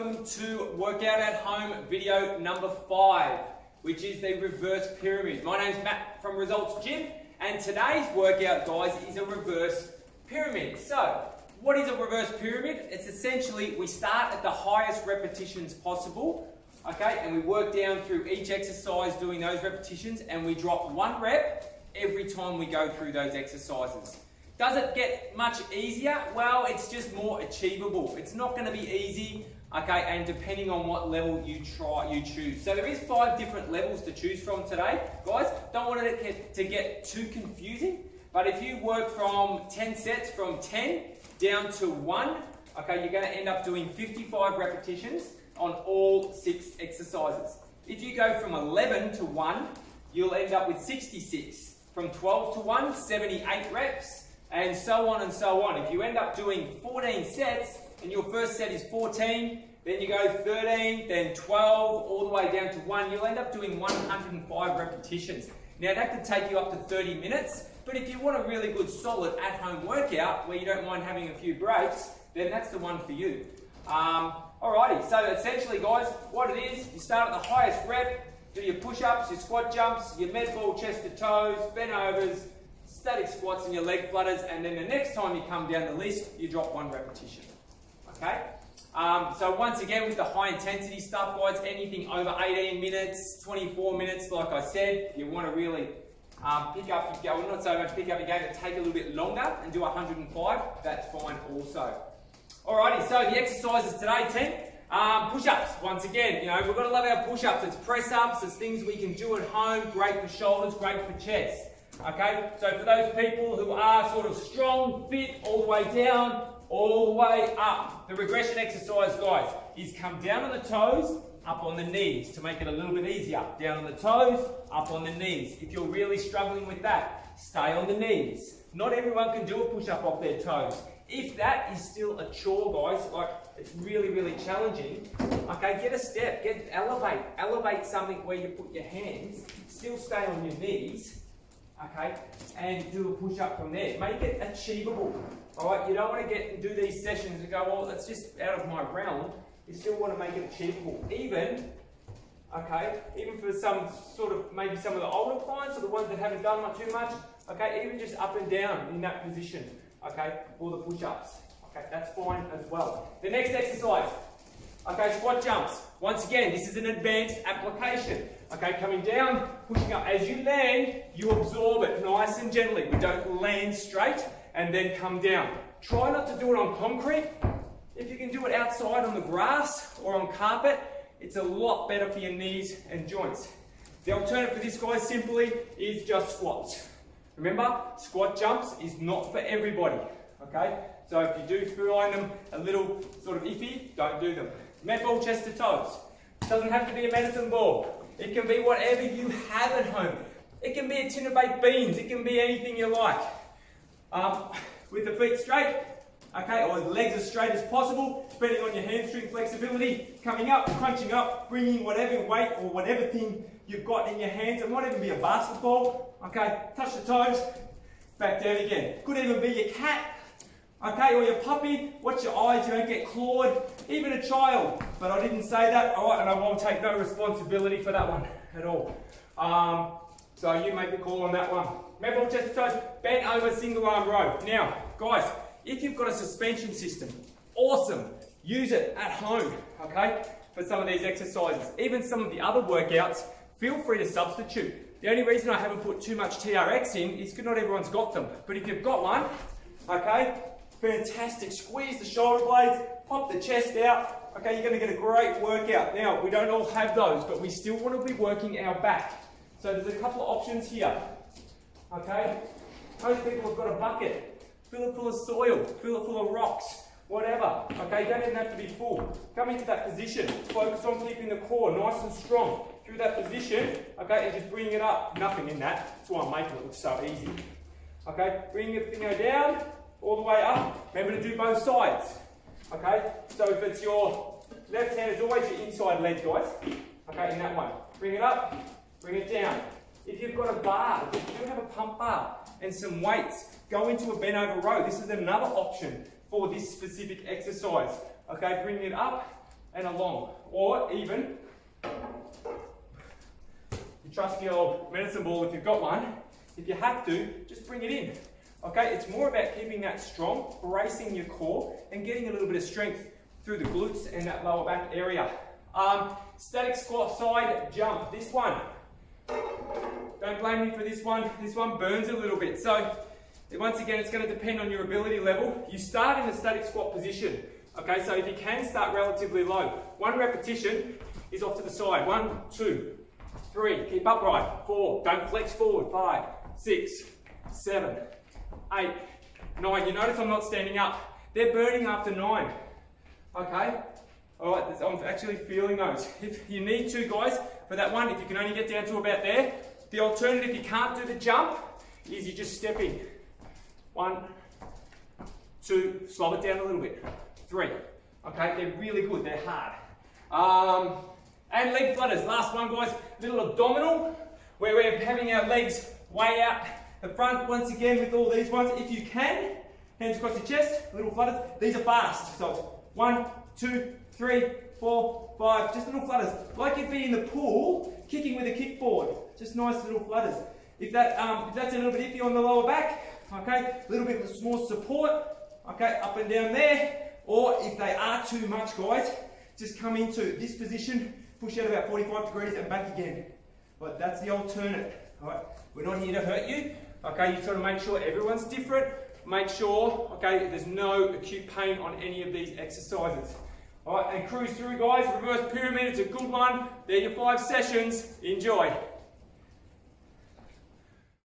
welcome to Workout at Home video number 5, which is the reverse pyramid. My name's Matt from Resultz Gym, and today's workout, guys, is a reverse pyramid. So, what is a reverse pyramid? It's essentially, we start at the highest repetitions possible, okay, and we work down through each exercise doing those repetitions, and we drop 1 rep every time we go through those exercises. Does it get much easier? Well, it's just more achievable. It's not going to be easy, okay, and depending on what level you choose. So there is 5 different levels to choose from today. Guys, don't want it to get too confusing, but if you work from 10 sets from 10 down to 1, okay, you're going to end up doing 55 repetitions on all 6 exercises. If you go from 11 to 1, you'll end up with 66. From 12 to 1, 78 reps. And so on and so on. If you end up doing 14 sets, and your first set is 14, then you go 13, then 12, all the way down to 1, you'll end up doing 105 repetitions. Now that could take you up to 30 minutes, but if you want a really good solid at-home workout, where you don't mind having a few breaks, then that's the one for you. Alrighty, so essentially guys, what it is, you start at the highest rep, do your push-ups, your squat jumps, your med ball chest to toes, bent overs, static squats and your leg flutters, and then the next time you come down the list, you drop 1 repetition. Okay? So once again, with the high intensity stuff, guys, anything over 18 minutes, 24 minutes, like I said, you want to really pick up your game, not so much pick up your game, but take a little bit longer and do 105, that's fine also. Alrighty, so the exercises today, 10. Push-ups, once again, you know, we've got to love our push-ups. It's press-ups, it's things we can do at home, great for shoulders, great for chest. Okay, so for those people who are sort of strong, fit, all the way down, all the way up. The regression exercise, guys, is come down on the toes, up on the knees to make it a little bit easier. Down on the toes, up on the knees. If you're really struggling with that, stay on the knees. Not everyone can do a push-up off their toes. If that is still a chore, guys, like it's really, really challenging, okay, get a step, elevate something where you put your hands, still stay on your knees, okay, and do a push-up from there. Make it achievable, all right? You don't want to get and do these sessions and go, well, that's just out of my realm. You still want to make it achievable. Even for some sort of, maybe some of the older clients or the ones that haven't done too much, okay, even just up and down in that position, okay, for the push-ups. Okay, that's fine as well. The next exercise, okay, squat jumps. Once again, this is an advanced application. Okay, coming down, pushing up. As you land, you absorb it nice and gently. We don't land straight and then come down. Try not to do it on concrete. If you can do it outside on the grass or on carpet, it's a lot better for your knees and joints. The alternative for this, guys, simply is just squats. Remember, squat jumps is not for everybody. Okay, so if you do find them a little sort of iffy, don't do them. Med ball chest to toes. Doesn't have to be a medicine ball. It can be whatever you have at home. It can be a tin of baked beans. It can be anything you like. With the feet straight, okay, or the legs as straight as possible, depending on your hamstring flexibility. Coming up, crunching up, bringing whatever weight or whatever thing you've got in your hands. It might even be a basketball. Okay, touch the toes, back down again. Could even be your cat. Okay, or your puppy, watch your eyes, you don't get clawed, even a child. But I didn't say that, all right, and I won't take no responsibility for that one at all. So you make the call on that one. Med ball chest to toes, bent over single arm row. Now, guys, if you've got a suspension system, awesome. Use it at home, okay, for some of these exercises. Even some of the other workouts, feel free to substitute. The only reason I haven't put too much TRX in is because not everyone's got them. But if you've got one, okay, fantastic. Squeeze the shoulder blades, pop the chest out. Okay, you're going to get a great workout. Now, we don't all have those, but we still want to be working our back. So there's a couple of options here. Okay, most people have got a bucket. Fill it full of soil, fill it full of rocks, whatever. Okay, don't even have to be full. Come into that position. Focus on keeping the core nice and strong through that position. Okay, and just bring it up. Nothing in that. That's why I'm making it look so easy. Okay, bring your finger down, all the way up. Remember to do both sides. Okay, so if it's your left hand, it's always your inside leg, guys. Okay, in that one. Bring it up, bring it down. If you've got a bar, if you do have a pump bar and some weights, go into a bent over row. This is another option for this specific exercise. Okay, bring it up, and along. Or even, you trust your old medicine ball if you've got one. If you have to, just bring it in. Okay, it's more about keeping that strong, bracing your core, and getting a little bit of strength through the glutes and that lower back area. Static squat side jump. This one, don't blame me for this one. This one burns a little bit. So once again, it's going to depend on your ability level. You start in the static squat position. Okay, so if you can start relatively low. 1 repetition is off to the side. 1, 2, 3. Keep upright. 4. Don't flex forward. 5, 6, 7, 8, 9. You notice I'm not standing up. They're burning after 9. Okay? Alright, I'm actually feeling those. If you need to, guys, for that one, if you can only get down to about there, the alternative, if you can't do the jump, is you just step in. 1, 2, slow it down a little bit. 3. Okay, they're really good, they're hard. And leg flutters, last one, guys. Little abdominal, where we're having our legs way out the front. Once again, with all these ones, if you can, hands across your chest, little flutters. These are fast, so it's 1, 2, 3, 4, 5, just little flutters. Like you'd be in the pool, kicking with a kickboard. Just nice little flutters. If that's a little bit iffy on the lower back, okay, a little bit more support, okay, up and down there. Or if they are too much, guys, just come into this position, push out about 45 degrees and back again. But that's the alternate. All right, we're not here to hurt you. Okay, you're trying to make sure everyone's different. Make sure, okay, there's no acute pain on any of these exercises. All right, and cruise through, guys. Reverse pyramid, it's a good one. They're your 5 sessions. Enjoy.